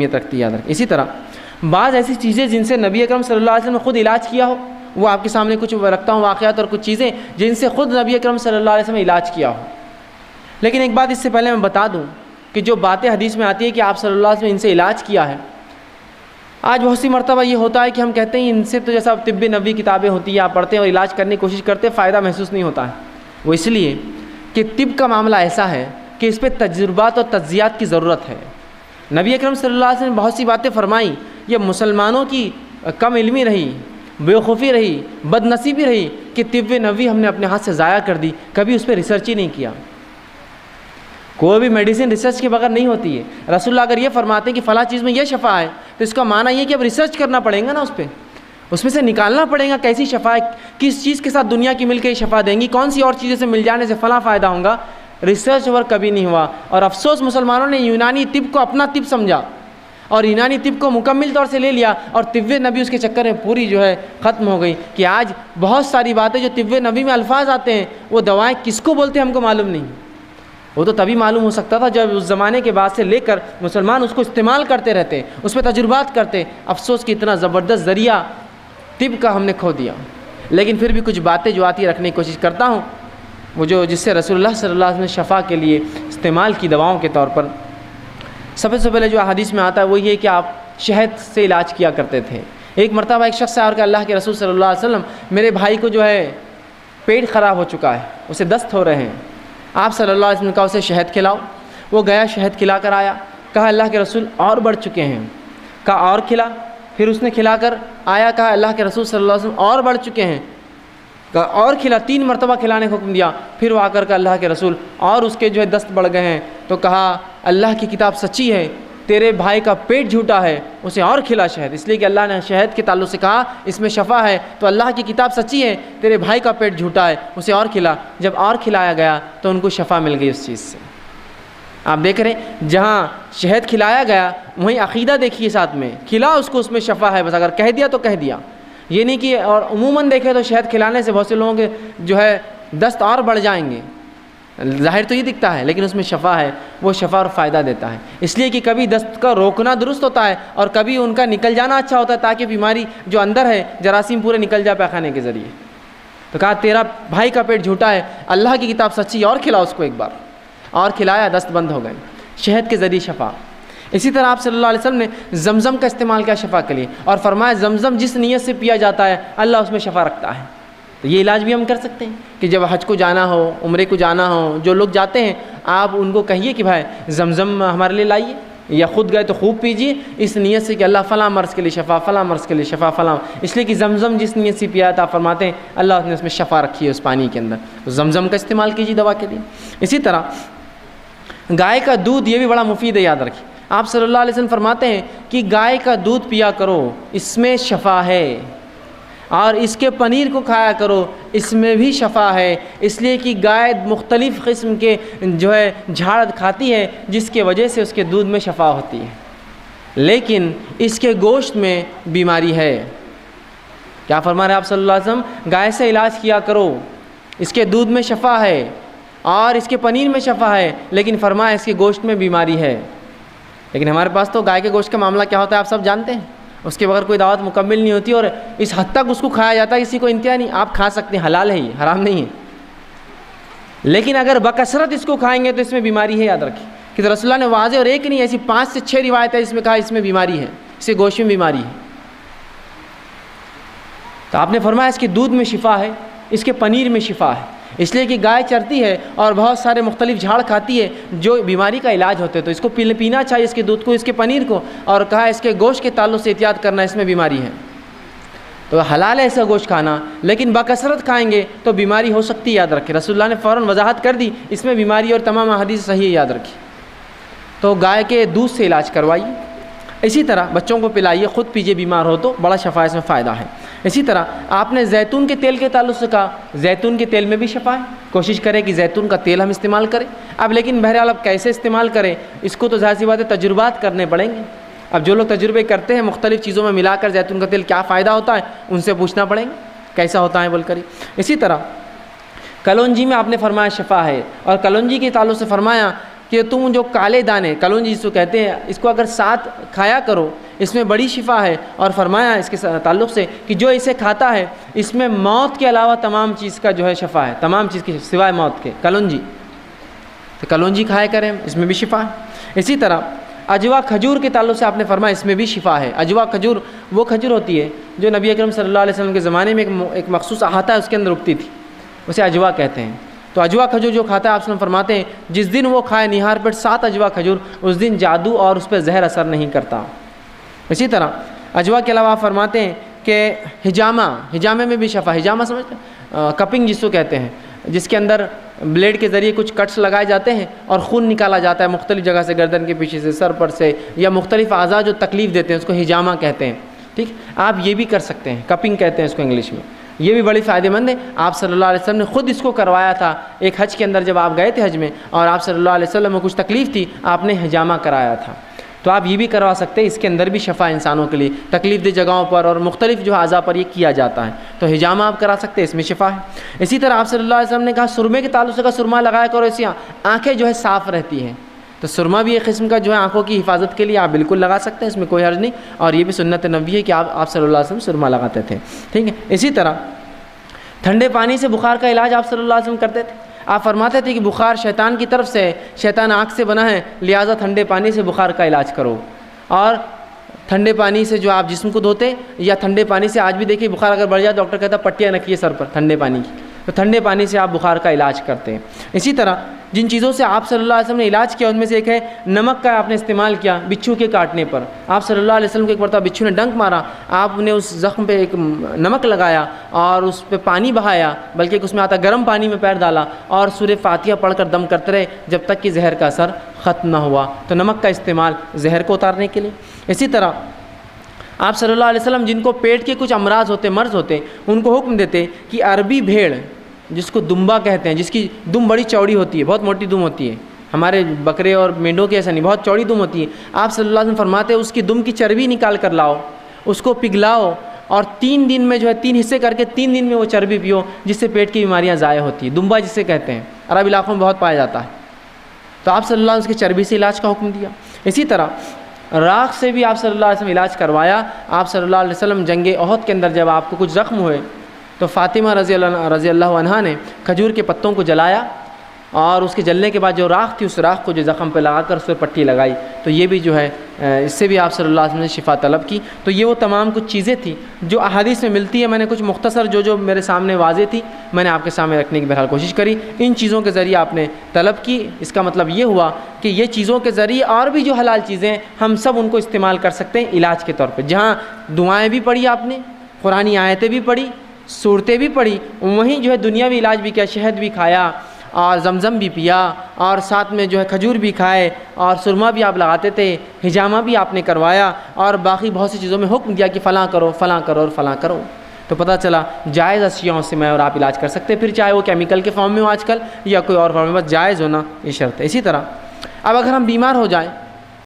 اہمیت رکھتی ہے، یاد رکھیں۔ اسی طرح بعض ایسی چیزیں جن سے نبی اکرم صلی اللہ علیہ وسلم نے خود علاج کیا ہو، وہ آپ کے سامنے کچھ رکھتا ہوں واقعات اور کچھ چیزیں جن سے خود نبی اکرم صلی اللہ علیہ وسلم نے علاج کیا ہو۔ لیکن ایک بات اس سے پہلے میں بتا دوں کہ جو باتیں حدیث میں آتی ہے کہ آپ صلی اللہ علیہ وسلم نے ان سے علاج کیا ہے، آج بہت سی مرتبہ یہ ہوتا ہے کہ ہم کہتے ہیں ان سے تو جیسا طب نبوی کتابیں ہوتی ہیں، آپ پڑھتے ہیں اور علاج کرنے کی کوشش کرتے ہیں، فائدہ محسوس نہیں ہوتا ہے۔ وہ اس لیے کہ طب کا معاملہ ایسا ہے کہ اس پہ تجربات اور تجزیات کی ضرورت ہے۔ نبی اکرم صلی اللہ علیہ وسلم نے بہت سی باتیں فرمائیں، یہ مسلمانوں کی کم علمی رہی، بیوقوفی رہی، بد نصیبی رہی کہ طب نبوی ہم نے اپنے ہاتھ سے ضائع کر دی، کبھی اس پہ ریسرچ ہی نہیں کیا۔ کوئی بھی میڈیسن ریسرچ کے بغیر نہیں ہوتی ہے۔ رسول اللہ اگر یہ فرماتے ہیں کہ فلاں چیز میں یہ شفا ہے تو اس کا معنی یہ کہ اب ریسرچ کرنا پڑے گا نا، اس میں سے نکالنا پڑے گا کیسی شفا ہے، کس چیز کے ساتھ دنیا کی مل کے شفا دیں گی، کون سی اور چیزوں سے مل جانے سے فلاں فائدہ ہوگا۔ ریسرچ ورک کبھی نہیں ہوا، اور افسوس مسلمانوں نے یونانی طب کو اپنا طب سمجھا اور یونانی طب کو مکمل طور سے لے لیا، اور طب نبی اس کے چکر میں پوری ختم ہو گئی کہ آج بہت ساری باتیں جو طب نبی میں الفاظ آتے ہیں وہ دوائیں کس کو بولتے ہیں ہم کو معلوم نہیں۔ وہ تو تبھی معلوم ہو سکتا تھا جب اس زمانے کے بعد سے لے کر مسلمان اس کو استعمال کرتے رہتے، اس پہ تجربات کرتے۔ افسوس کہ اتنا زبردست ذریعہ طب کا ہم نے کھو دیا۔ لیکن پھر بھی کچھ باتیں جو آتی رکھنے کی کوشش کرتا ہوں، وہ جس سے رسول اللہ صلی اللہ علیہ وسلم نے شفا کے لیے استعمال کی دواؤں کے طور پر۔ سب سے پہلے جو حدیث میں آتا ہے وہ یہ کہ آپ شہد سے علاج کیا کرتے تھے۔ ایک مرتبہ ایک شخص آیا اور کہا اللہ کے رسول صلی اللہ علیہ وسلم، میرے بھائی کو پیٹ خراب ہو چکا ہے، اسے دست ہو رہے ہیں، آپ صلی اللہ علیہ وسلم نے کہا اسے شہد کھلاؤ۔ وہ گیا شہد کھلا کر آیا، کہا اللہ کے رسول اور بڑھ چکے ہیں، کہا اور کھلا، پھر اس نے کھلا کر آیا، کہا اللہ کے رسول صلی اللہ علیہ وسلم اور بڑھ چکے ہیں، کہا اور کھلا، 3 مرتبہ کھلانے کا حکم دیا۔ پھر وہ آ کر کہا اللہ کے رسول اور اس کے دست بڑھ گئے ہیں، تو کہا اللہ کی کتاب سچی ہے، تیرے بھائی کا پیٹ جھوٹا ہے، اسے اور کھلا شہد، اس لیے کہ اللہ نے شہد کے تعلق سے کہا اس میں شفا ہے، تو اللہ کی کتاب سچی ہے، تیرے بھائی کا پیٹ جھوٹا ہے، اسے اور کھلا۔ جب اور کھلایا گیا تو ان کو شفا مل گئی اس چیز سے۔ آپ دیکھ رہے ہیں جہاں شہد کھلایا گیا وہیں عقیدہ دیکھیے ساتھ میں، کھلا اس میں شفا ہے، بس اگر کہہ دیا تو کہہ دیا، یہ نہیں کہ اور عموماً دیکھیں تو شہد کھلانے سے بہت سے لوگوں کے دست اور بڑھ جائیں گے، ظاہر تو یہ دکھتا ہے لیکن اس میں شفا ہے، وہ شفا اور فائدہ دیتا ہے، اس لیے کہ کبھی دست کا روکنا درست ہوتا ہے اور کبھی ان کا نکل جانا اچھا ہوتا ہے تاکہ بیماری جو اندر ہے جراثیم پورے نکل جائے پیخانے کے ذریعے۔ تو کہا تیرا بھائی کا پیٹ جھوٹا ہے، اللہ کی کتاب سچی، اور کھلا اس کو ایک بار، اور کھلایا، دست بند ہو گئے، شہد کے ذریعے شفا۔ اسی طرح آپ صلی اللہ علیہ وسلم نے زمزم کا استعمال کیا شفا کے لیے، اور فرمایا زمزم جس نیت سے پیا جاتا ہے اللہ اس میں شفا رکھتا ہے۔ تو یہ علاج بھی ہم کر سکتے ہیں کہ جب حج کو جانا ہو، عمرے کو جانا ہو، جو لوگ جاتے ہیں آپ ان کو کہیے کہ بھائی زمزم ہمارے لیے لائیے، یا خود گئے تو خوب پیجیے اس نیت سے کہ اللہ فلاں مرض کے لیے شفا، فلاں مرض کے لیے شفا، فلاں، اس لیے کہ زمزم جس نیت سے پیا تھا فرماتے ہیں اللہ نے اس میں شفا رکھی ہے اس پانی کے اندر، تو زمزم کا استعمال کیجیے دوا کے لیے۔ اسی طرح گائے کا دودھ یہ بھی بڑا مفید ہے، یاد رکھیے آپ صلی اللہ علیہ وسلم فرماتے ہیں کہ گائے کا دودھ پیا کرو اس میں شفا ہے، اور اس کے پنیر کو کھایا کرو اس میں بھی شفا ہے، اس لیے کہ گائے مختلف قسم کے جھاڑ کھاتی ہے جس کی وجہ سے اس کے دودھ میں شفا ہوتی ہے، لیکن اس کے گوشت میں بیماری ہے۔ کیا فرما رہے ہیں آپ صلی اللہ علیہ وسلم؟ گائے سے علاج کیا کرو، اس کے دودھ میں شفا ہے اور اس کے پنیر میں شفا ہے، لیکن فرمایا اس کے گوشت میں بیماری ہے۔ لیکن ہمارے پاس تو گائے کے گوشت کا معاملہ کیا ہوتا ہے آپ سب جانتے ہیں، اس کے بغیر کوئی دعوت مکمل نہیں ہوتی، اور اس حد تک اس کو کھایا جاتا ہے کسی کو انتہا نہیں۔ آپ کھا سکتے ہیں، حلال ہے، یہ حرام نہیں ہے، لیکن اگر بکثرت اس کو کھائیں گے تو اس میں بیماری ہے، یاد رکھیں کہ رسول اللہ نے واضح اور ایک نہیں ایسی 5 سے 6 روایتیں اس میں کہا اس میں بیماری ہے، اس کے گوشت میں بیماری ہے۔ تو آپ نے فرمایا اس کے دودھ میں شفا ہے، اس کے پنیر میں شفا ہے، اس لیے کہ گائے چرتی ہے اور بہت سارے مختلف جھاڑ کھاتی ہے جو بیماری کا علاج ہوتے ہیں، تو اس کو پینا چاہیے، اس کے دودھ کو، اس کے پنیر کو، اور کہا اس کے گوشت کے تعلق سے احتیاط کرنا، اس میں بیماری ہے۔ تو حلال ہے ایسا گوشت کھانا، لیکن بکثرت کھائیں گے تو بیماری ہو سکتی ہے، یاد رکھیں رسول اللہ نے فوراً وضاحت کر دی اس میں بیماری، اور تمام احادیث صحیح ہے، یاد رکھیں۔ تو گائے کے دودھ سے علاج کروائیے، اسی طرح بچوں کو پلائیے، خود پیجیے بیمار ہو تو، بڑا شفا اس میں فائدہ ہے۔ اسی طرح آپ نے زیتون کے تیل کے تعلق سے کہا، زیتون کے تیل میں بھی شفا ہے، کوشش کریں کہ زیتون کا تیل ہم استعمال کریں۔ اب لیکن بہرحال اب کیسے استعمال کریں اس کو تو ظاہر سی بات ہے تجربات کرنے پڑیں گے۔ اب جو لوگ تجربے کرتے ہیں مختلف چیزوں میں ملا کر زیتون کا تیل کیا فائدہ ہوتا ہے ان سے پوچھنا پڑیں گے کیسا ہوتا ہے بول کر۔ اسی طرح کلونجی میں آپ نے فرمایا شفا ہے، اور کلونجی کے تعلق سے فرمایا کہ تم جو کالے دانے کلونجی جس کو کہتے ہیں اس کو اگر ساتھ کھایا کرو، اس میں بڑی شفا ہے، اور فرمایا اس کے تعلق سے کہ جو اسے کھاتا ہے اس میں موت کے علاوہ تمام چیز کا جو ہے شفا ہے، تمام چیز کی سوائے موت کے، کلونجی، تو کلونجی کھایا کریں، اس میں بھی شفا ہے۔ اسی طرح اجوا کھجور کے تعلق سے آپ نے فرمایا اس میں بھی شفا ہے۔ اجوا کھجور وہ کھجور ہوتی ہے جو نبی اکرم صلی اللہ علیہ وسلم کے زمانے میں ایک مخصوص احاطہ اس کے اندر اگتی تھی، اسے اجوا کہتے ہیں۔ تو اجوا کھجور جو کھاتا ہے آپ فرماتے ہیں جس دن وہ کھائے نہار پر 7 اجوا کھجور، اس دن جادو اور اس پہ زہر اثر نہیں کرتا۔ اسی طرح اجوا کے علاوہ آپ فرماتے ہیں کہ ہجامے میں بھی شفا، ہجامہ سمجھتے ہیں، کپنگ جس کو کہتے ہیں، جس کے اندر بلیڈ کے ذریعے کچھ کٹس لگائے جاتے ہیں اور خون نکالا جاتا ہے مختلف جگہ سے، گردن کے پیچھے سے، سر پر سے، یا مختلف اعضاء جو تکلیف دیتے ہیں اس کو ہجامہ کہتے ہیں۔ ٹھیک، آپ یہ بھی کر سکتے ہیں، کپنگ کہتے ہیں اس کو انگلش میں، یہ بھی بڑی فائدہ مند ہے۔ آپ صلی اللہ علیہ وسلم نے خود اس کو کروایا تھا ایک حج کے اندر، جب آپ گئے تھے حج میں اور آپ صلی اللہ علیہ وسلم میں کچھ تکلیف تھی، آپ نے ہجامہ کرایا تھا، تو آپ یہ بھی کروا سکتے ہیں، اس کے اندر بھی شفا انسانوں کے لیے تکلیف دہ جگہوں پر اور مختلف جو اعضاء پر یہ کیا جاتا ہے، تو ہجامہ آپ کرا سکتے ہیں، اس میں شفا ہے۔ اسی طرح آپ صلی اللہ علیہ وسلم نے کہا سرمے کے تعلق سے سرما لگایا کرو، اس سے آنکھیں جو ہے صاف رہتی ہیں، تو سرما بھی ایک قسم کا جو ہے آنکھوں کی حفاظت کے لیے آپ بالکل لگا سکتے ہیں، اس میں کوئی حرج نہیں، اور یہ بھی سنت نبوی ہے کہ آپ صلی اللہ علیہ وسلم سرما لگاتے تھے۔ ٹھیک ہے، اسی طرح ٹھنڈے پانی سے بخار کا علاج آپ صلی اللہ علیہ وسلم کرتے تھے۔ آپ فرماتے تھے کہ بخار شیطان کی طرف سے ہے، شیطان آنکھ سے بنا ہے، لہٰذا ٹھنڈے پانی سے بخار کا علاج کرو، اور ٹھنڈے پانی سے جو آپ جسم کو دھوتے، یا ٹھنڈے پانی سے آج بھی دیکھیے بخار اگر بڑھ جائے ڈاکٹر کہتا ہے پٹیاں رکھیے سر پر ٹھنڈے پانی کی، تو ٹھنڈے پانی سے آپ بخار کا علاج کرتے ہیں۔ اسی طرح جن چیزوں سے آپ صلی اللہ علیہ وسلم نے علاج کیا ان میں سے ایک ہے نمک کا آپ نے استعمال کیا بچھو کے کاٹنے پر۔ آپ صلی اللہ علیہ وسلم کو ایک مرتبہ بچھو نے ڈنک مارا، آپ نے اس زخم پہ ایک نمک لگایا اور اس پہ پانی بہایا، بلکہ اس میں آتا گرم پانی میں پیر ڈالا اور سورہ فاتحہ پڑھ کر دم کرتے رہے جب تک کہ زہر کا اثر ختم نہ ہوا۔ تو نمک کا استعمال زہر کو اتارنے کے لیے۔ اسی طرح آپ صلی اللہ علیہ وسلم جن کو پیٹ کے کچھ امراض ہوتے، مرض ہوتے، ان کو حکم دیتے کہ عربی بھیڑ جس کو دمبا کہتے ہیں، جس کی دم بڑی چوڑی ہوتی ہے، بہت موٹی دم ہوتی ہے، ہمارے بکرے اور مینڈوں کی ایسا نہیں، بہت چوڑی دم ہوتی ہے، آپ صلی اللہ علیہ وسلم فرماتے اس کی دم کی چربی نکال کر لاؤ، اس کو پگھلاؤ اور 3 دن میں جو ہے 3 حصے کر کے 3 دن میں وہ چربی پیو، جس سے پیٹ کی بیماریاں ضائع ہوتی ہیں۔ دمبا جسے کہتے ہیں، عرب علاقوں میں بہت پایا جاتا ہے، تو آپ صلی اللہ علیہ وسلم اس کی چربی سے علاج کا حکم دیا۔ اسی طرح راکھ سے بھی آپ صلی اللہ علیہ وسلم علاج کروایا۔ آپ صلی اللہ علیہ وسلم جنگ احد کے اندر جب آپ کو کچھ زخم ہوئے تو فاطمہ رضی اللہ عنہا نے کھجور کے پتوں کو جلایا، اور اس کے جلنے کے بعد جو راکھ تھی اس راکھ کو جو زخم پہ لگا کر اس پہ پٹی لگائی، تو یہ بھی جو ہے اس سے بھی آپ صلی اللہ علیہ وسلم نے شفا طلب کی۔ تو یہ وہ تمام کچھ چیزیں تھیں جو احادیث میں ملتی ہے، میں نے کچھ مختصر جو میرے سامنے واضح تھی میں نے آپ کے سامنے رکھنے کی بہرحال کوشش کری۔ ان چیزوں کے ذریعے آپ نے طلب کی، اس کا مطلب یہ ہوا کہ یہ چیزوں کے ذریعے اور بھی جو حلال چیزیں ہیں ہم سب ان کو استعمال کر سکتے ہیں علاج کے طور پہ۔ جہاں دعائیں بھی پڑھی آپ نے، قرآنی آیتیں بھی پڑھی، صورتیں بھی پڑھی، وہیں جو ہے دنیاوی علاج بھی کیا، شہد بھی کھایا اور زمزم بھی پیا، اور ساتھ میں جو ہے کھجور بھی کھائے، اور سرما بھی آپ لگاتے تھے، ہجامہ بھی آپ نے کروایا، اور باقی بہت سی چیزوں میں حکم دیا کہ فلاں کرو فلاں کرو اور فلاں کرو۔ تو پتہ چلا جائز اشیاءوں سے میں اور آپ علاج کر سکتے ہیں، پھر چاہے وہ کیمیکل کے فارم میں ہو آج کل یا کوئی اور فارم میں، بس جائز ہونا یہ شرط ہے۔ اسی طرح اب اگر ہم بیمار ہو جائیں